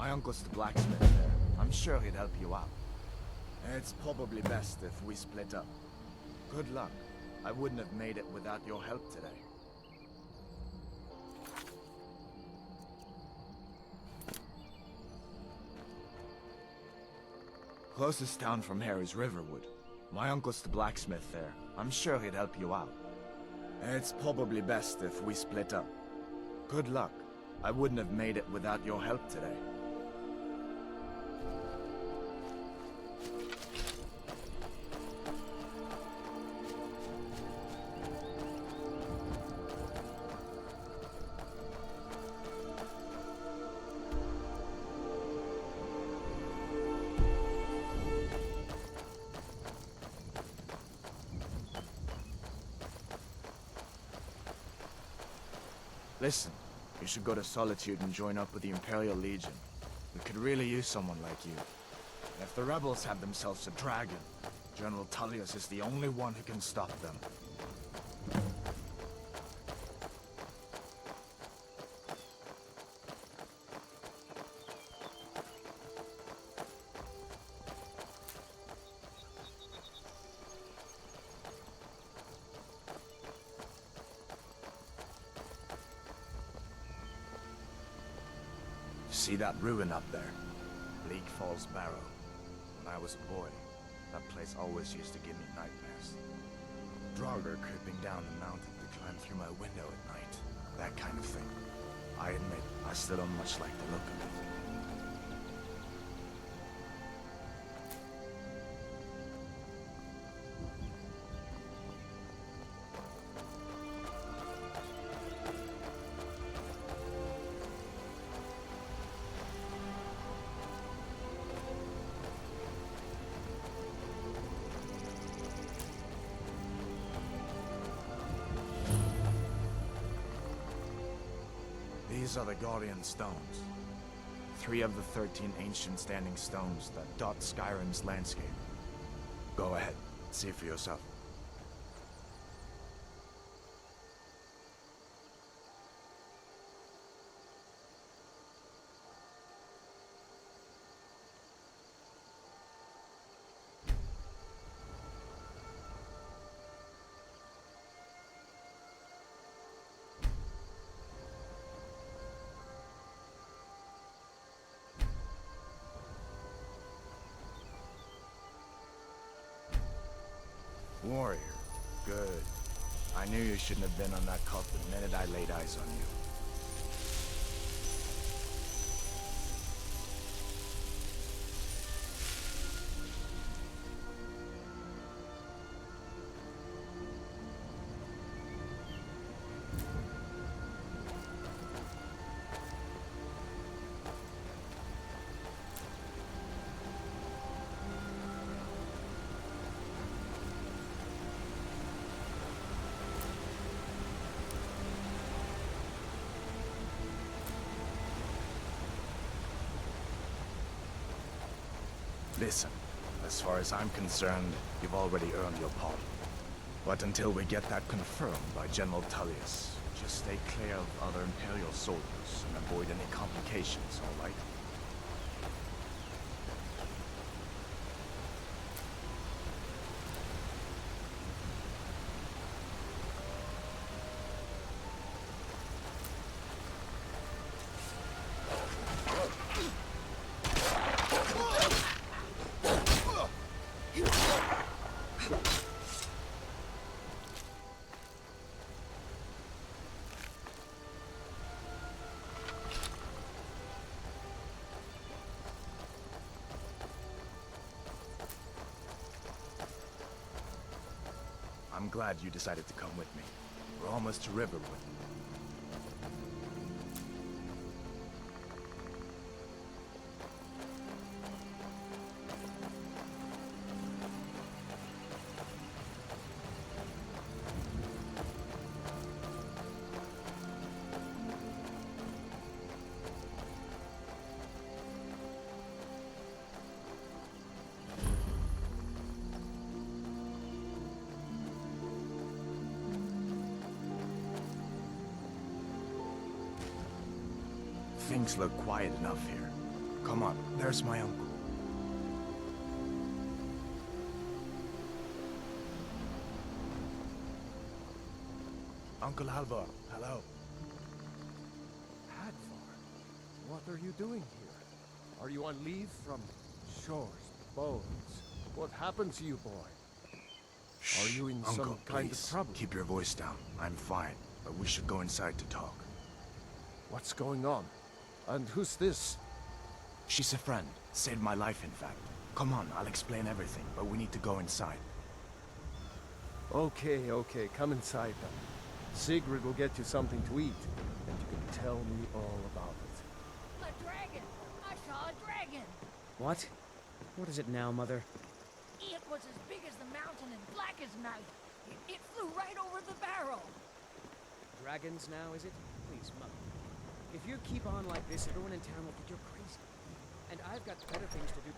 My uncle's the blacksmith there. I'm sure he'd help you out. It's probably best if we split up. Good luck. I wouldn't have made it without your help today. Closest town from here is Riverwood. My uncle's the blacksmith there. I'm sure he'd help you out. It's probably best if we split up. Good luck. I wouldn't have made it without your help today. Listen, you should go to Solitude and join up with the Imperial Legion. We could really use someone like you. If the rebels have themselves a dragon, General Tullius is the only one who can stop them. See that ruin up there? Bleak Falls Barrow. When I was a boy, that place always used to give me nightmares. Draugr creeping down the mountain to climb through my window at night. That kind of thing. I admit, I still don't much like the look of it. These are the Guardian Stones. 3 of the 13 ancient standing stones that dot Skyrim's landscape. Go ahead, see for yourself. Warrior. Good. I knew you shouldn't have been on that cult the minute I laid eyes on you. Listen, as far as I'm concerned, you've already earned your pardon. But until we get that confirmed by General Tullius, just stay clear of other Imperial soldiers and avoid any complications, all right? I'm glad you decided to come with me. We're almost to Riverwood. Things look quiet enough here. Come on, there's my uncle. Uncle Halvar, hello. Hadvar, what are you doing here? Are you on leave from shores, bones? What happened to you, boy? Shh, Are you in Uncle, some kind please, of trouble? keep your voice down. I'm fine, but we should go inside to talk. What's going on? And who's this? She's a friend. Saved my life, in fact. Come on, I'll explain everything, but we need to go inside. Okay, come inside then. Sigrid will get you something to eat, and you can tell me all about it. A dragon! I saw a dragon! What? What is it now, Mother? It was as big as the mountain and black as night. It flew right over the barrel. Dragons now, is it? Please, Mother. If you keep on like this, everyone in town will think you're crazy. And I've got better things to do.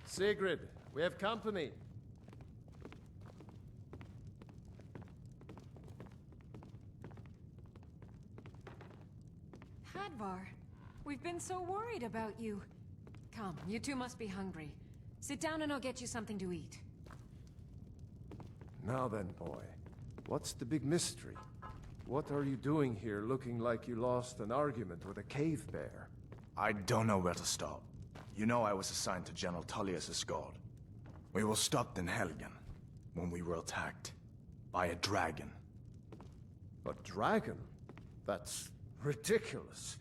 Sigrid, we have company. Hadvar, we've been so worried about you. Come, you two must be hungry. Sit down and I'll get you something to eat. Now then, boy, what's the big mystery? What are you doing here looking like you lost an argument with a cave bear? I don't know where to start. You know I was assigned to General Tullius' guard. We were stopped in Helgen when we were attacked by a dragon. A dragon? That's ridiculous.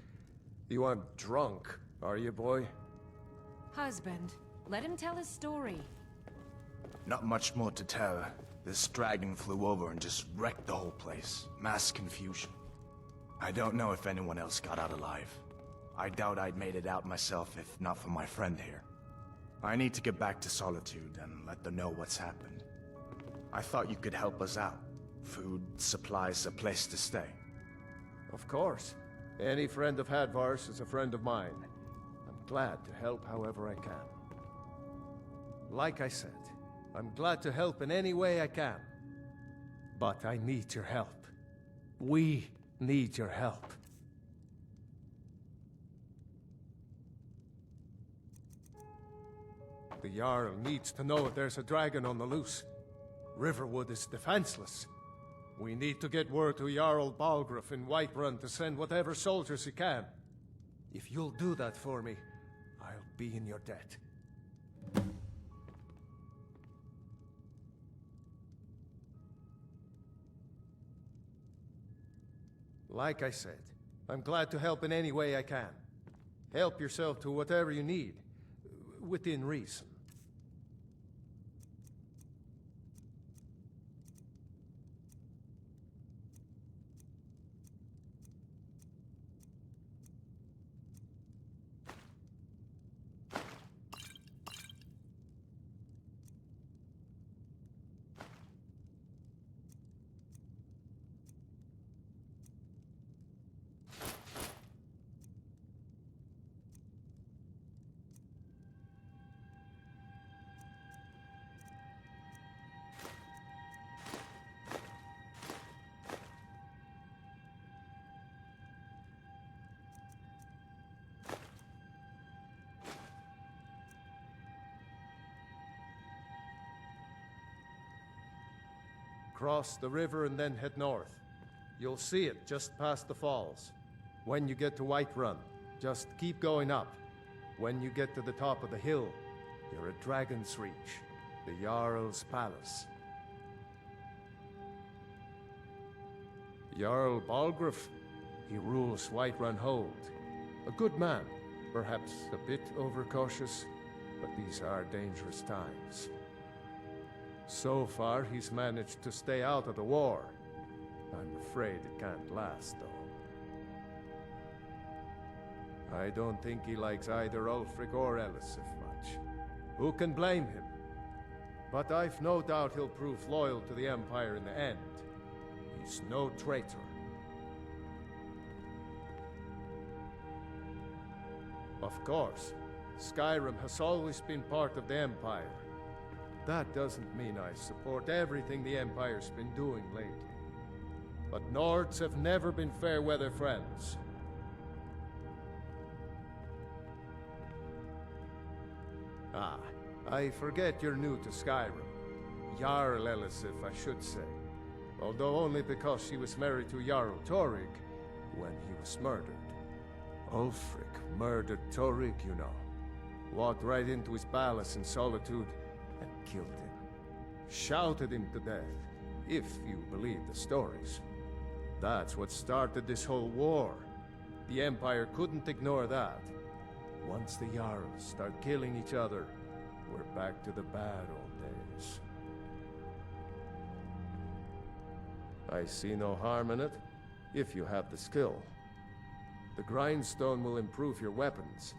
You aren't drunk, are you, boy? Husband, let him tell his story. Not much more to tell. This dragon flew over and just wrecked the whole place. Mass confusion. I don't know if anyone else got out alive. I doubt I'd made it out myself if not for my friend here. I need to get back to Solitude and let them know what's happened. I thought you could help us out. Food, supplies, a place to stay. Of course. Any friend of Hadvar's is a friend of mine. I'm glad to help however I can. Like I said, I'm glad to help in any way I can. But I need your help. We need your help. The Jarl needs to know if there's a dragon on the loose. Riverwood is defenseless. We need to get word to Jarl Balgruuf in Whiterun to send whatever soldiers he can. If you'll do that for me, I'll be in your debt. Like I said, I'm glad to help in any way I can. Help yourself to whatever you need, within reason. Cross the river and then head north. You'll see it just past the falls. When you get to Whiterun, just keep going up. When you get to the top of the hill, you're at Dragon's Reach, the Jarl's palace. Jarl Balgruuf, he rules Whiterun Hold. A good man, perhaps a bit overcautious, but these are dangerous times. So far, he's managed to stay out of the war. I'm afraid it can't last, though. I don't think he likes either Ulfric or Elisif much. Who can blame him? But I've no doubt he'll prove loyal to the Empire in the end. He's no traitor. Of course, Skyrim has always been part of the Empire. That doesn't mean I support everything the Empire's been doing lately. But Nords have never been fair weather friends. Ah, I forget you're new to Skyrim. Jarl Elisif, I should say. Although only because she was married to Jarl Torig when he was murdered. Ulfric murdered Torig, you know. Walked right into his palace in Solitude and killed him. Shouted him to death, if you believe the stories. That's what started this whole war. The Empire couldn't ignore that. Once the Jarls start killing each other, we're back to the bad old days. I see no harm in it, if you have the skill. The grindstone will improve your weapons.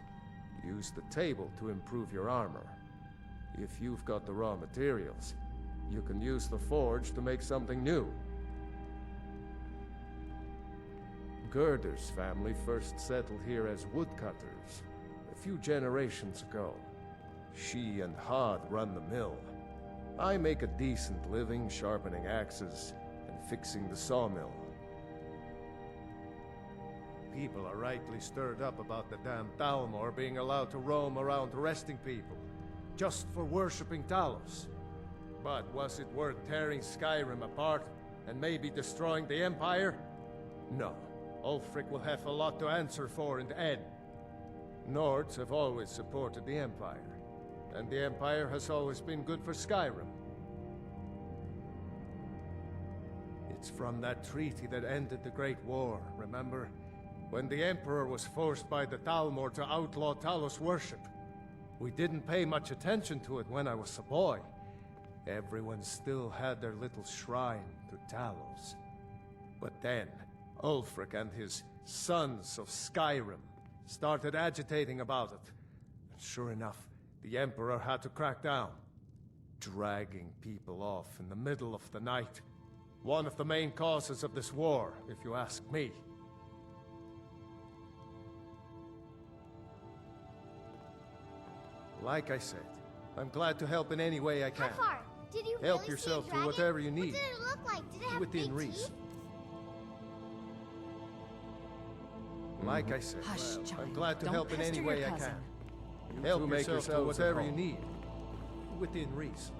Use the table to improve your armor. If you've got the raw materials, you can use the forge to make something new. Gerder's family first settled here as woodcutters a few generations ago. She and Hod run the mill. I make a decent living sharpening axes and fixing the sawmill. People are rightly stirred up about the damn Thalmor being allowed to roam around arresting people, just for worshipping Talos. But was it worth tearing Skyrim apart and maybe destroying the Empire? No. Ulfric will have a lot to answer for in the end. Nords have always supported the Empire, and the Empire has always been good for Skyrim. It's from that treaty that ended the Great War, remember? When the Emperor was forced by the Thalmor to outlaw Talos worship. We didn't pay much attention to it when I was a boy. Everyone still had their little shrine to Talos. But then, Ulfric and his Sons of Skyrim started agitating about it. And sure enough, the Emperor had to crack down. Dragging people off in the middle of the night. One of the main causes of this war, if you ask me. Like I said, I'm glad to help in any way I can. How far? Did you Help really yourself see a to dragon? whatever you need. What did it look like? Did it have Within big reason. teeth? Like I said, Hush, I'm child. glad to Don't help in pester any your way I cousin. can. Help yourself to whatever you need. Within reason.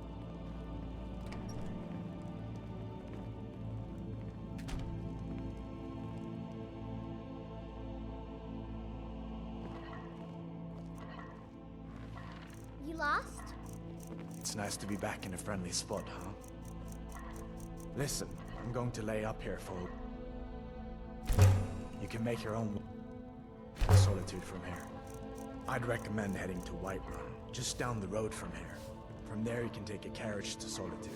You lost? It's nice to be back in a friendly spot, huh? Listen, I'm going to lay up here for... You can make your own solitude from here. I'd recommend heading to Whiterun, just down the road from here. From there you can take a carriage to Solitude.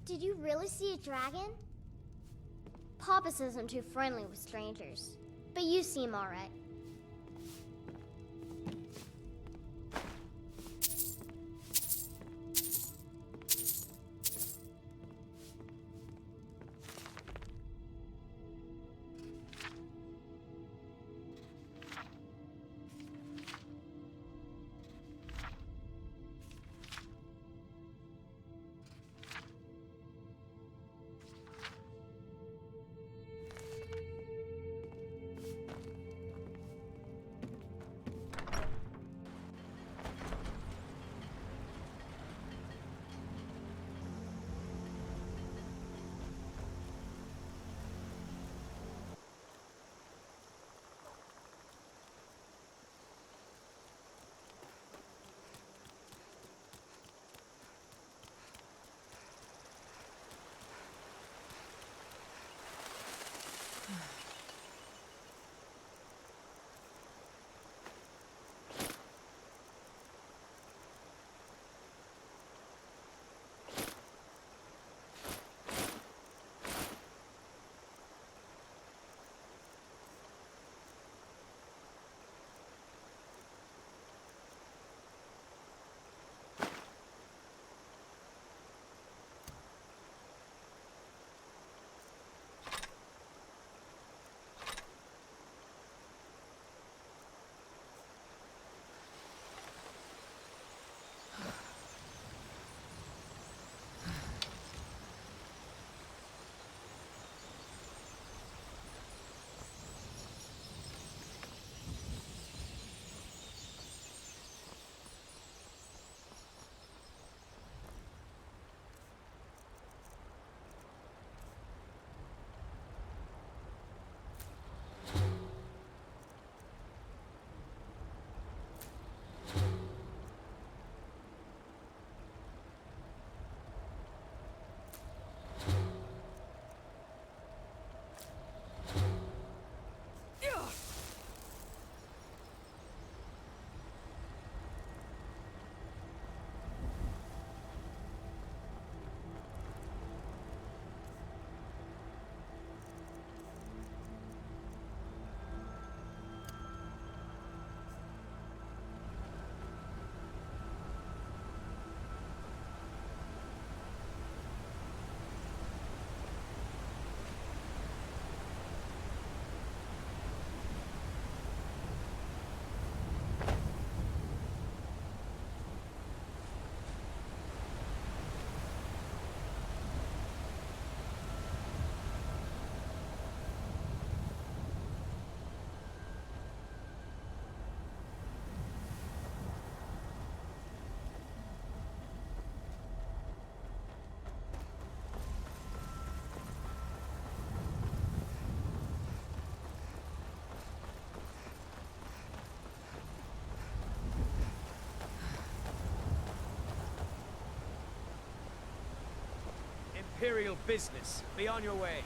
Did you really see a dragon? Papa says I'm too friendly with strangers, but you seem alright. Imperial business. Be on your way.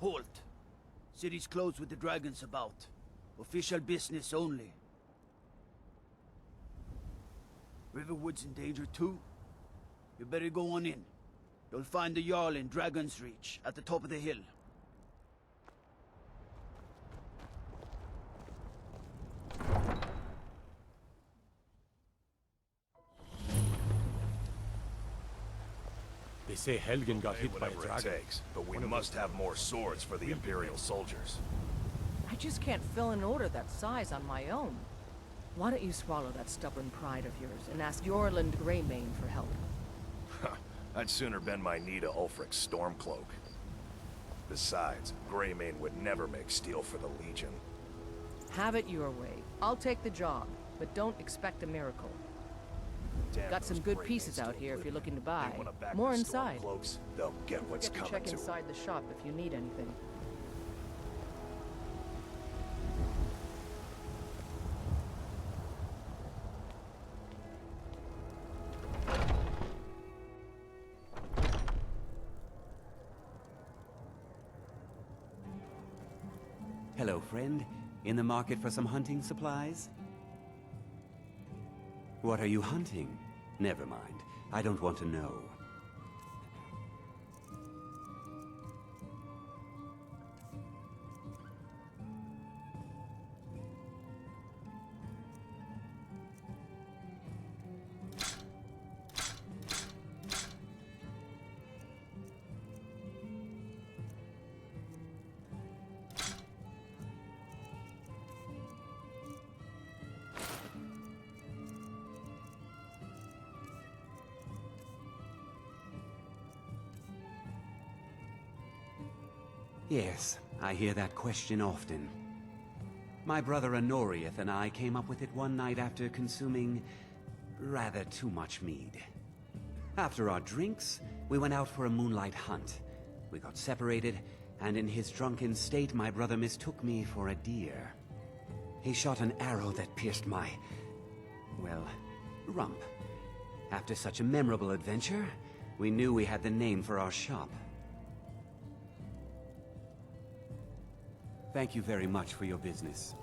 Halt! City's closed with the dragons about. Official business only. Riverwood's in danger too? You better go on in. You'll find the Jarl in Dragon's Reach, at the top of the hill. They say Helgen got hit by a Whatever it dragon. takes, but we must have more swords for the Imperial soldiers. I just can't fill an order that size on my own. Why don't you swallow that stubborn pride of yours and ask Yorland Greymane for help? I'd sooner bend my knee to Ulfric's Stormcloak. Besides, Greymane would never make steel for the Legion. Have it your way. I'll take the job, but don't expect a miracle. Damn Got some those good Greymanes pieces out to here if you're oblivion. looking to buy. They wanna back More the inside. Stormcloaks, they'll get what's Forget to coming check to 'em. inside the shop if you need anything. Hello, friend. In the market for some hunting supplies? What are you hunting? Never mind. I don't want to know. Yes, I hear that question often. My brother Honorius and I came up with it one night after consuming rather too much mead. After our drinks, we went out for a moonlight hunt. We got separated, and in his drunken state, my brother mistook me for a deer. He shot an arrow that pierced my, well, rump. After such a memorable adventure, we knew we had the name for our shop. Thank you very much for your business.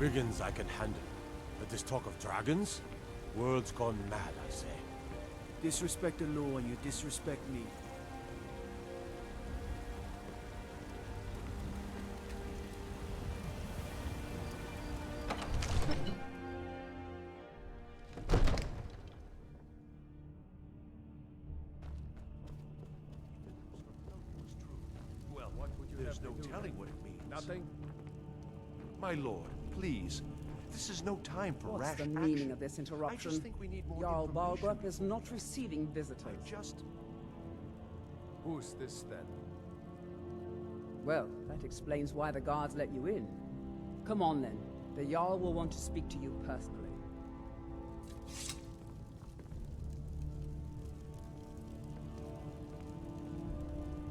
brigands I can handle. But this talk of dragons? World's gone mad, I say. Disrespect the law and you disrespect me. Well, what would you There's have no me do telling then? what it means. Nothing? My lord, please. This is no time for What's rash the action. meaning of this I interruption? just think we need more Jarl information. Balgruuf is not receiving visitors. I just... Who's this then? Well, that explains why the guards let you in. Come on then. The Jarl will want to speak to you personally.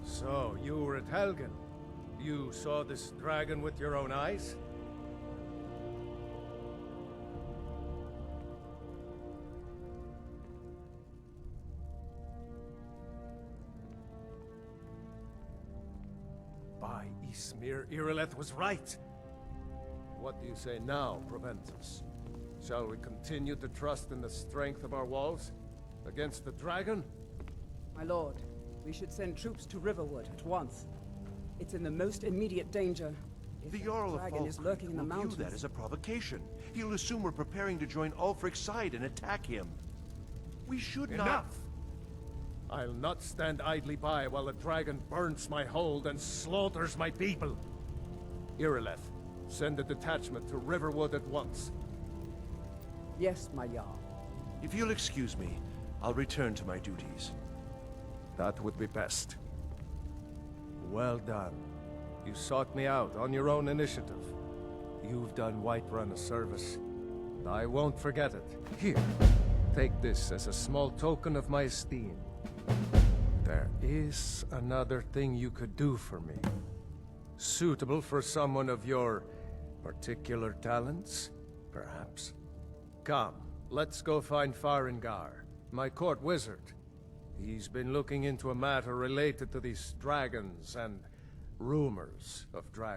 So, you were at Helgen. You saw this dragon with your own eyes? By Ysmir, Irileth was right. What do you say now, Proventus? Shall we continue to trust in the strength of our walls? Against the dragon? My lord, we should send troops to Riverwood at once. It's in the most immediate danger. If The that Jarl of dragon is lurking in the will view mountains. that as a provocation. He'll assume we're preparing to join Ulfric's side and attack him. We should not... Enough! I'll not stand idly by while the dragon burns my hold and slaughters my people. Irileth, send a detachment to Riverwood at once. Yes, my Jarl. If you'll excuse me, I'll return to my duties. That would be best. Well done. You sought me out on your own initiative. You've done Whiterun a service, and I won't forget it. Here, take this as a small token of my esteem. There is another thing you could do for me. Suitable for someone of your particular talents, perhaps. Come, let's go find Farengar, my court wizard. He's been looking into a matter related to these dragons and rumors of dragons.